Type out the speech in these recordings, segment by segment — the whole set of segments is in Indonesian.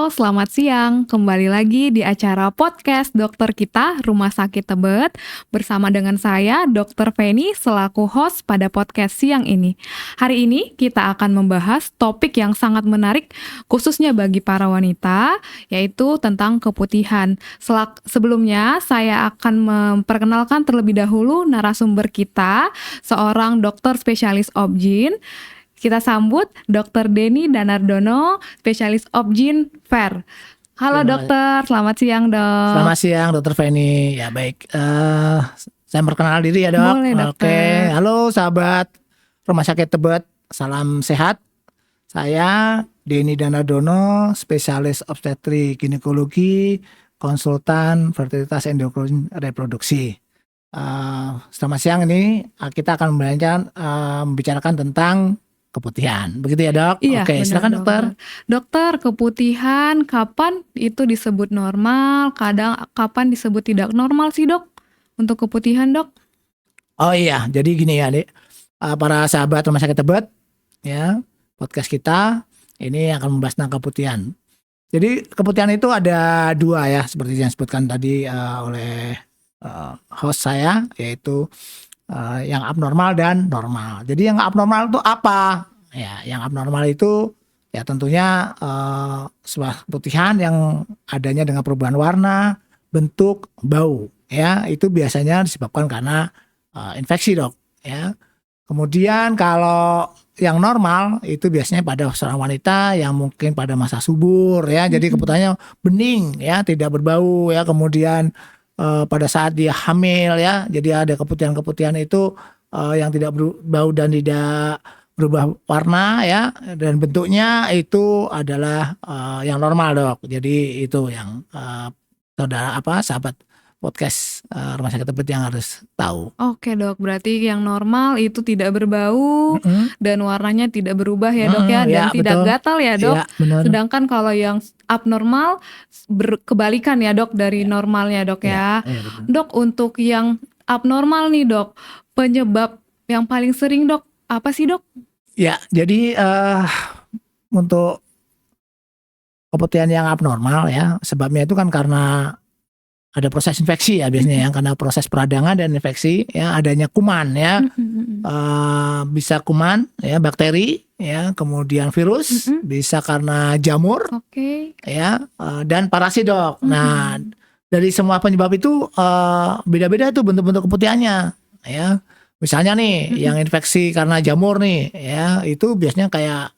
Halo, selamat siang. Kembali lagi di acara podcast dokter kita, Rumah Sakit Tebet, bersama dengan saya, Dr. Feni, selaku host pada podcast siang ini. Hari ini kita akan membahas topik yang sangat menarik, khususnya bagi para wanita, yaitu tentang keputihan. Sebelumnya, saya akan memperkenalkan terlebih dahulu narasumber kita, seorang dokter spesialis obgyn. Kita sambut Dr. Denny Danardono, spesialis obgyn FER. Halo dokter, selamat siang dok. Selamat siang Dr. Feni. Ya baik, saya perkenalkan diri ya dok. Boleh dokter. Oke, halo sahabat Rumah Sakit Tebet, salam sehat. Saya Denny Danardono, spesialis obstetri ginekologi, konsultan fertilitas endokrin reproduksi. Selamat siang, ini kita akan membicarakan tentang keputihan, begitu ya dok? Iya, oke, benar, silakan dokter. Dokter, keputihan kapan itu disebut normal, kapan disebut tidak normal sih dok? Untuk keputihan dok? Oh iya, jadi gini ya nih, para sahabat Rumah Sakit Tebet, ya podcast kita ini akan membahas tentang keputihan. Jadi keputihan itu ada dua ya, seperti yang disebutkan tadi oleh host saya, yaitu yang abnormal dan normal. Jadi yang abnormal itu apa? Ya, yang abnormal itu ya tentunya sebuah keputihan yang adanya dengan perubahan warna, bentuk, bau. Ya, itu biasanya disebabkan karena infeksi dok. Ya. Kemudian kalau yang normal itu biasanya pada seorang wanita yang mungkin pada masa subur ya. Jadi keputihannya bening ya, tidak berbau ya. Kemudian pada saat dia hamil ya, jadi ada keputihan-keputihan itu yang tidak berbau dan tidak berubah warna ya, dan bentuknya itu adalah yang normal dok. Jadi itu yang sahabat podcast Rumah Sakit Tebet yang harus tahu. Oke dok, berarti yang normal itu tidak berbau dan warnanya tidak berubah ya dok ya, dan tidak betul. gatal ya dok. Ya, benar. Sedangkan kalau yang abnormal berkebalikan ya dok dari normalnya dok ya. Dok, untuk yang abnormal nih dok, penyebab yang paling sering dok apa sih dok? Ya, jadi untuk keputihan yang abnormal ya, sebabnya itu kan karena ada proses infeksi ya biasanya ya, karena proses peradangan dan infeksi ya, adanya kuman ya, bisa kuman ya, bakteri ya, kemudian virus, bisa karena jamur, ya, dan parasit dok. Nah, dari semua penyebab itu beda-beda tuh bentuk-bentuk keputihannya ya. Misalnya nih yang infeksi karena jamur nih ya, itu biasanya kayak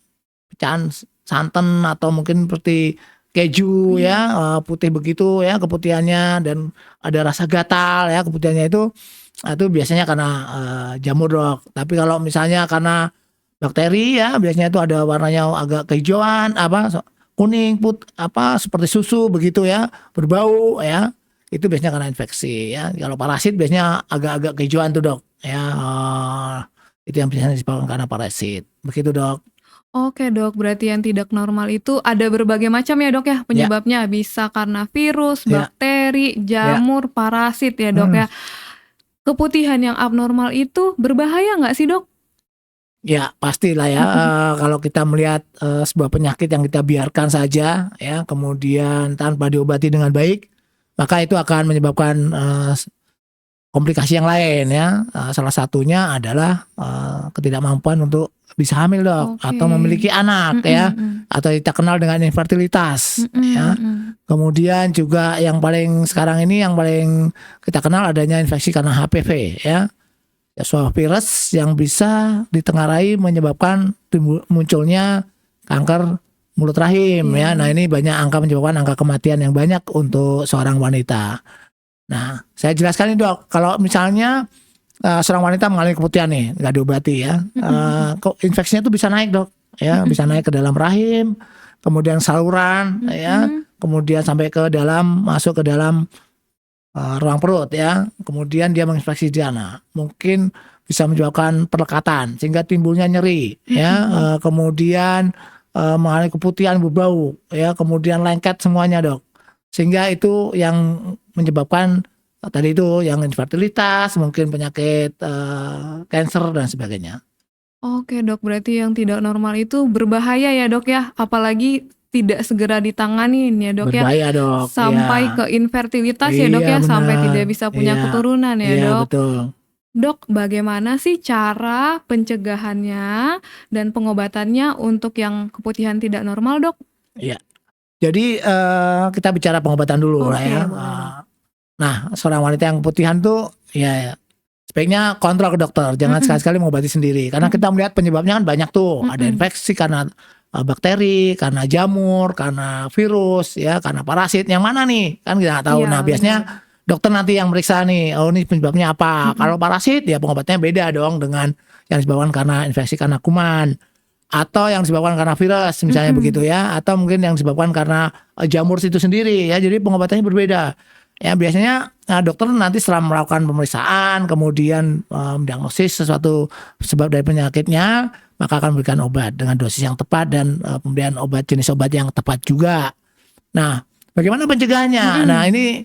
pecahan santan atau mungkin seperti keju ya, putih begitu ya keputihannya, dan ada rasa gatal ya keputihannya itu biasanya karena jamur dok. Tapi kalau misalnya karena bakteri ya, biasanya itu ada warnanya agak kehijauan, kuning, seperti susu begitu ya, berbau ya, itu biasanya karena infeksi ya. Kalau parasit biasanya agak-agak kehijauan tuh dok ya, itu yang biasanya disebabkan karena parasit begitu dok. Oke dok, berarti yang tidak normal itu ada berbagai macam ya dok ya penyebabnya, bisa karena virus, bakteri, jamur, parasit ya dok ya. Keputihan yang abnormal itu berbahaya nggak sih dok? Ya pastilah ya, kalau kita melihat sebuah penyakit yang kita biarkan saja ya, kemudian tanpa diobati dengan baik, maka itu akan menyebabkan komplikasi yang lain ya. Salah satunya adalah ketidakmampuan untuk bisa hamil dok, atau memiliki anak ya, atau kita kenal dengan infertilitas ya. Kemudian juga yang paling sekarang ini yang paling kita kenal adanya infeksi karena HPV ya, sebuah virus yang bisa ditengarai menyebabkan munculnya kanker mulut rahim ya. Nah ini banyak menyebabkan angka kematian yang banyak untuk seorang wanita. Nah saya jelaskan ini dok, kalau misalnya seorang wanita mengalami keputihan nih, nggak diobati ya, infeksinya itu bisa naik dok ya, bisa naik ke dalam rahim, kemudian saluran ya, kemudian sampai ke dalam, masuk ke dalam ruang perut ya, kemudian dia menginfeksi di sana, mungkin bisa menyebabkan perlekatan sehingga timbulnya nyeri ya, kemudian mengalami keputihan berbau ya, kemudian lengket semuanya dok, sehingga itu yang menyebabkan tadi itu yang infertilitas, mungkin penyakit kanker dan sebagainya. Oke dok, berarti yang tidak normal itu berbahaya ya dok ya, apalagi tidak segera ditanganin ya dok ya, Berbahaya dok. sampai ke infertilitas ya dok ya, Iya sampai benar. tidak bisa punya Iya. keturunan ya Iya dok. betul. Dok, bagaimana sih cara pencegahannya dan pengobatannya untuk yang keputihan tidak normal dok? Iya. Jadi kita bicara pengobatan dulu lah Oke, ya. boleh dok. Nah, seorang wanita yang keputihan tuh ya sebaiknya kontrol ke dokter, jangan sekali-sekali mengobati sendiri. Karena kita melihat penyebabnya kan banyak tuh, ada infeksi karena bakteri, karena jamur, karena virus, ya, karena parasit. Yang mana nih? Kan kita nggak tahu. Iya, Nah, biasanya dokter nanti yang meriksa nih, oh ini penyebabnya apa? Kalau parasit ya pengobatannya beda dong dengan yang disebabkan karena infeksi karena kuman, atau yang disebabkan karena virus misalnya begitu ya, atau mungkin yang disebabkan karena jamur itu sendiri ya. Jadi pengobatannya berbeda. Ya biasanya dokter nanti setelah melakukan pemeriksaan kemudian mendiagnosis sesuatu sebab dari penyakitnya, maka akan memberikan obat dengan dosis yang tepat dan pemberian obat jenis obat yang tepat juga. Nah, bagaimana pencegahannya? Nah, ini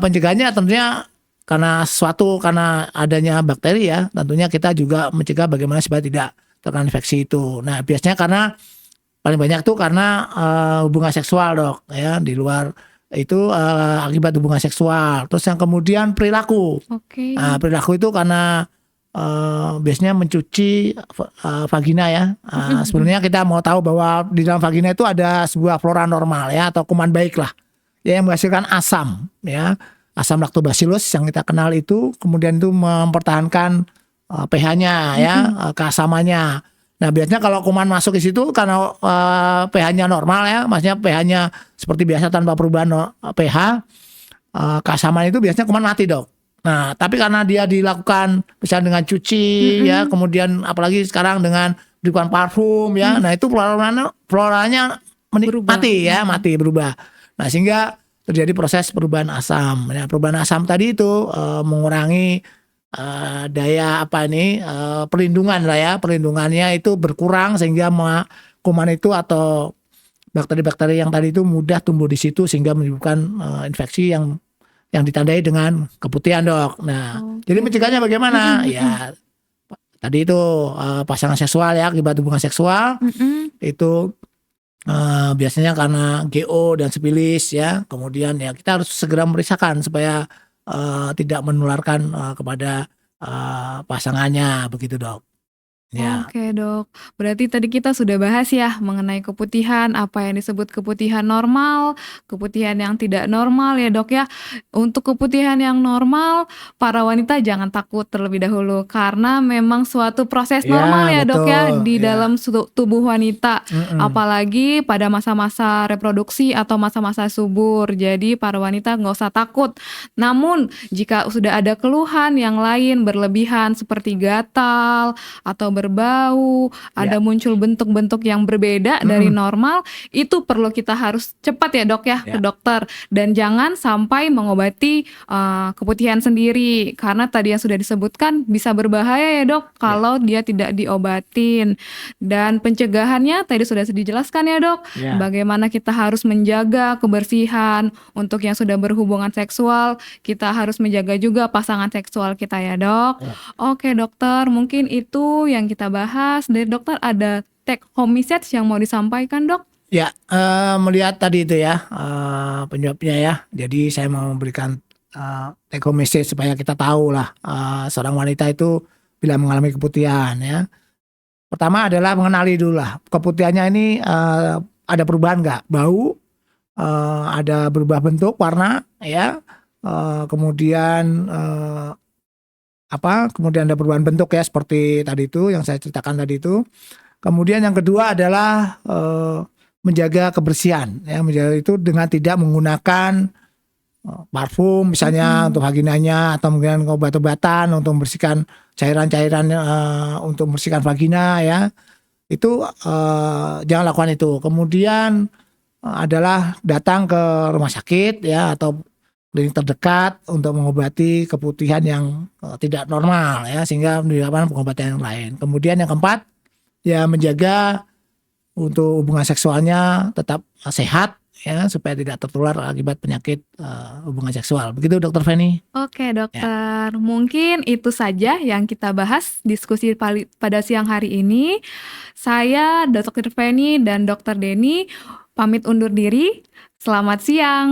pencegahannya tentunya karena adanya bakteri ya, tentunya kita juga mencegah bagaimana supaya tidak terkena infeksi itu. Nah, biasanya karena paling banyak tuh karena hubungan seksual dok ya, di luar itu akibat hubungan seksual. Terus yang kemudian perilaku. Oke. Perilaku itu karena biasanya mencuci vagina ya. Sebenarnya kita mau tahu bahwa di dalam vagina itu ada sebuah flora normal ya, atau kuman baik lah ya, yang menghasilkan asam ya, asam lactobacillus yang kita kenal itu, kemudian itu mempertahankan pH-nya ya, keasamannya. Nah, biasanya kalau kuman masuk ke situ karena pH-nya normal ya, maksudnya pH-nya seperti biasa tanpa perubahan pH, keasaman itu biasanya kuman mati dok. Nah, tapi karena dia dilakukan misalnya dengan cuci ya, kemudian apalagi sekarang dengan berikan parfum ya, nah itu floranya mati berubah. Nah, sehingga terjadi proses perubahan asam. Nah, perubahan asam tadi itu mengurangi daya perlindungan lah ya, perlindungannya itu berkurang sehingga kuman itu atau bakteri-bakteri yang tadi itu mudah tumbuh di situ sehingga menyebabkan infeksi yang ditandai dengan keputihan dok. Nah, jadi mencegahnya bagaimana? Ya tadi itu pasangan seksual ya, akibat hubungan seksual itu biasanya karena GO dan sifilis ya. Kemudian ya kita harus segera memeriksakan supaya tidak menularkan kepada pasangannya begitu dok. Ya. Oke dok, berarti tadi kita sudah bahas ya mengenai keputihan, apa yang disebut keputihan normal, keputihan yang tidak normal ya dok ya. Untuk keputihan yang normal, para wanita jangan takut terlebih dahulu karena memang suatu proses normal ya dok ya di dalam tubuh wanita, apalagi pada masa-masa reproduksi atau masa-masa subur. Jadi para wanita nggak usah takut. Namun jika sudah ada keluhan yang lain berlebihan seperti gatal atau berbau, ada muncul bentuk-bentuk yang berbeda dari normal, itu perlu kita harus cepat ya dok ya ke dokter, dan jangan sampai mengobati keputihan sendiri karena tadi yang sudah disebutkan bisa berbahaya ya dok kalau dia tidak diobatin. Dan pencegahannya tadi sudah dijelaskan ya dok, bagaimana kita harus menjaga kebersihan. Untuk yang sudah berhubungan seksual, kita harus menjaga juga pasangan seksual kita ya dok. Oke dokter, mungkin itu yang kita bahas. Dari dokter ada take home message yang mau disampaikan dok? Ya, melihat tadi itu ya penyebabnya ya. Jadi saya mau memberikan take home message supaya kita tahu lah seorang wanita itu bila mengalami keputihan ya. Pertama adalah mengenali dulu lah keputihannya ini ada perubahan nggak, bau, ada berubah bentuk, warna ya, kemudian kemudian ada perubahan bentuk ya seperti tadi itu yang saya ceritakan tadi itu. Kemudian yang kedua adalah menjaga kebersihan ya, menjaga itu dengan tidak menggunakan parfum misalnya untuk vaginanya, atau mungkin obat-obatan untuk membersihkan cairan-cairan untuk membersihkan vagina ya. Itu jangan lakukan itu. Kemudian adalah datang ke rumah sakit ya atau klinik terdekat untuk mengobati keputihan yang tidak normal ya, sehingga mendapatkan pengobatan yang lain. Kemudian yang keempat ya menjaga untuk hubungan seksualnya tetap sehat ya, supaya tidak tertular akibat penyakit hubungan seksual. Begitu Dokter Feni. Oke dokter, mungkin itu saja yang kita bahas diskusi pada siang hari ini. Saya Dokter Feni dan Dokter Denny pamit undur diri. Selamat siang.